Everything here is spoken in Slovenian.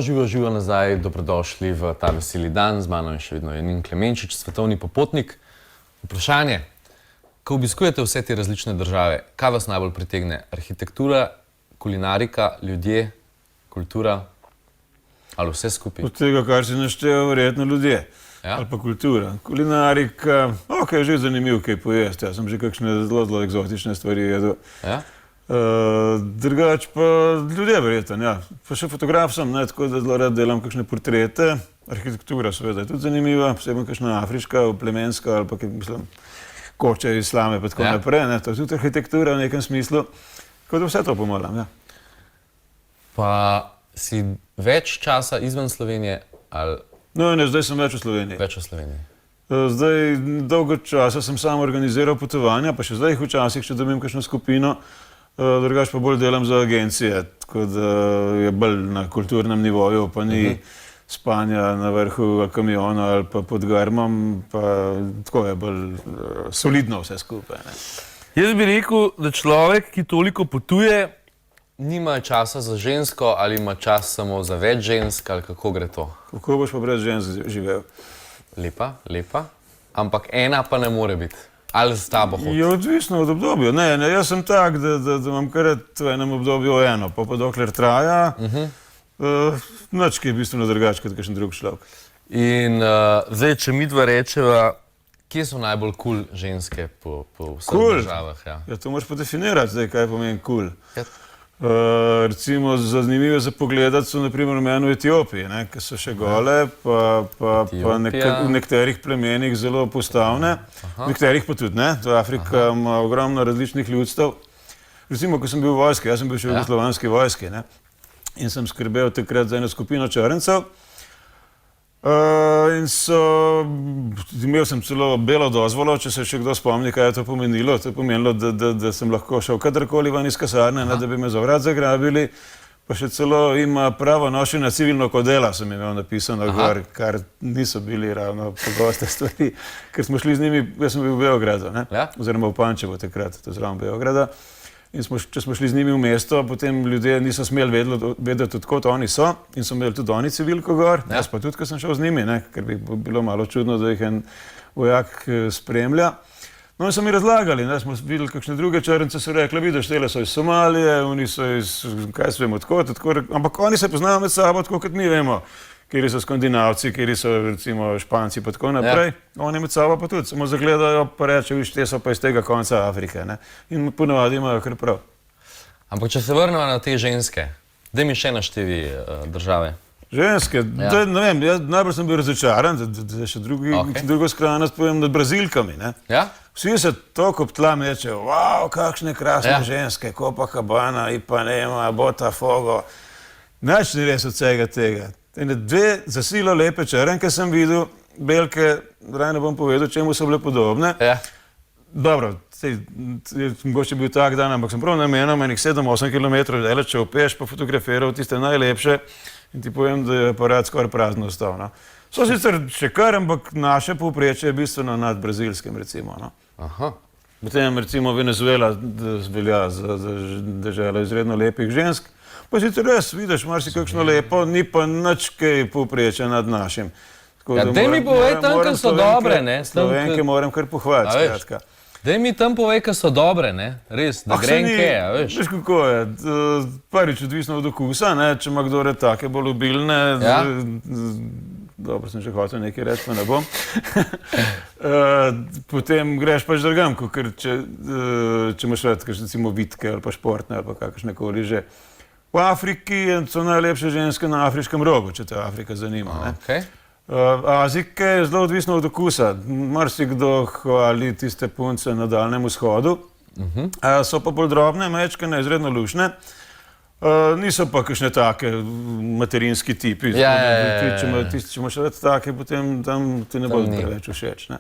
Živo nazaj, dobrodošli v ta veseli dan. Z mano je še vedno Janin Klemenčič, svetovni popotnik. Vprašanje, ko obiskujete vse te različne države, kaj vas najbolj pritegne? Arhitektura, kulinarika, ljudje, kultura ali vse skupaj? Od tega, kar si naštel, verjetno ljudje. Ali pa kultura. Kulinarika, je že zanimiv kaj pojesti. Jaz sem že kakšne zelo eksotične stvari jedel. Drugač pa ljudje verjetno, ja. Pa še fotograf sem, tako da zelo rad delam kakšne portrete. Arhitektura seveda je tudi zanimiva, posebno kakšna afriška, plemenska ali pa mislim, koče, islame pa tako naprej. To je tudi arhitektura v nekem smislu. Tako da vse to pomolam, ja. Pa si več časa izven Slovenije ali... No, ne, zdaj sem več v Sloveniji. Več v Sloveniji. Zdaj dolgo časa sem sam organiziral potovanja, pa še zdaj jih včasih še dobim kakšno skupino. Drugač pa bolj delam za agencije, tako da je bolj na kulturnem nivoju, pa ni spanja na vrhu kamiona ali pa pod grmom, pa tako je bolj solidno vse skupaj. Jaz bi rekel, da človek, ki toliko potuje, nima časa za žensko ali ima čas samo za več žensk ali kako gre to? Kako boš pa brez žensk živel? Lepa, lepa. Ampak ena pa ne more biti. Ali z tabo hodi? Je odvisno od obdobja. Ne, jaz sem tak, da imam kar v enem obdobju eno, pa dokler traja, nič kaj je bistveno drugače kot kakšen drug človek. In zdaj, če midva rečeva, kje so najbolj cool ženske po vseh državah? Ja, to moraš pa definirati zdaj, kaj pomeni cool. Recimo, zanimive za pogledati so naprimer meni v Etiopiji, ki so še gole, pa v nekaterih plemenih zelo postavne, v nekaterih pa tudi ne. Afrika ima ogromno različnih ljudstev. Recimo, ko sem bil v vojski, jaz sem bil še v jugoslovanski vojski in sem skrbel takrat za eno skupino črncev. In imel sem celo belo dozvolo, če se še kdo spomni, kaj je to pomenilo. To je pomenilo, da sem lahko šel kadarkoli ven iz kasarne, da bi me za vrat zagrabili. Pa še celo ima pravo nošenja civilno kodela, sem imel napisano gor, kar niso bili ravno pogoste stvari. Ker smo šli z njimi, jaz sem bil v Beogradu, oziroma v Pančevu takrat, to je zraven Beograda. In če smo šli z njimi v mesto, potem ljudje niso smeli vedeti, odkot oni so, in so imeli tudi oni civilko gor, jaz pa tudi, ko sem šel z njimi, ker bi bilo malo čudno, da jih en vojak spremlja. No in so mi razlagali, smo videli kakšne druge črnce, so rekli, vidiš, tele so iz Somalije, oni so iz, kaj se vemo, odkot, ampak oni se poznajo med sabo, tako kot mi vemo, kjeri so Skandinavci, kjeri so recimo Španci pa tako naprej, oni med sabo pa tudi, samo zagledajo pa rečejo, viš, te so pa iz tega konca Afrike, in ponovadi imajo kar prav. Ampak če se vrnemo na te ženske, daj mi še naštevi države. Ženske, ne vem, najbolj sem bil razočaran, da še drugo skrajnost povem nad Brazilkami, Vsi se toliko ob tla mečejo, wow, kakšne krasne ženske, Copacabana, Ipanema, Botafogo, nič ni res od vsega tega. Dve za silo lepe črnke sem videl, belke, raj ne bom povedal, čemu so bile podobne. Dobro, mogoče bil tak dan, ampak sem prav namenom enih 7-8 kilometrov daleč, če opeš, pa fotografiral tiste najlepše in ti povem, da je aparat skoraj prazno ostal. So sicer še kar, ampak naše povprečje je bistveno nad brazilskim, recimo. Potem recimo Venezuela velja za deželo izredno lepih žensk. Pa si ti res, vidiš, imaš si kakšno lepo, ni pa nič kaj povprečja nad našim. Daj mi povej tam, kar so dobre, ne? Slovenke moram kar pohvaliti, skratka. Daj mi tam povej, kar so dobre, ne? Res, da grenke, veš. Veš kako je, prvič odvisno od okusa, če ima kdo take bolj obilne, dobro sem že hotel nekaj reči, pa ne bom. Potem greš pač drugam, ker če imaš rad recimo vitke ali pa športne ali pa kakršnekoli že. V Afriki so najlepše ženske na afriškem rogu, če te Afrika zanima. Azijke je zelo odvisno od okusa. Marsikdo hvali tiste punce na Daljnem vzhodu. So pa bolj drobne, mečkane, izredno lušne. Niso pa kakšne take materinski tipi. Če imaš rad take, potem tam ti ne bodo preveč všeč.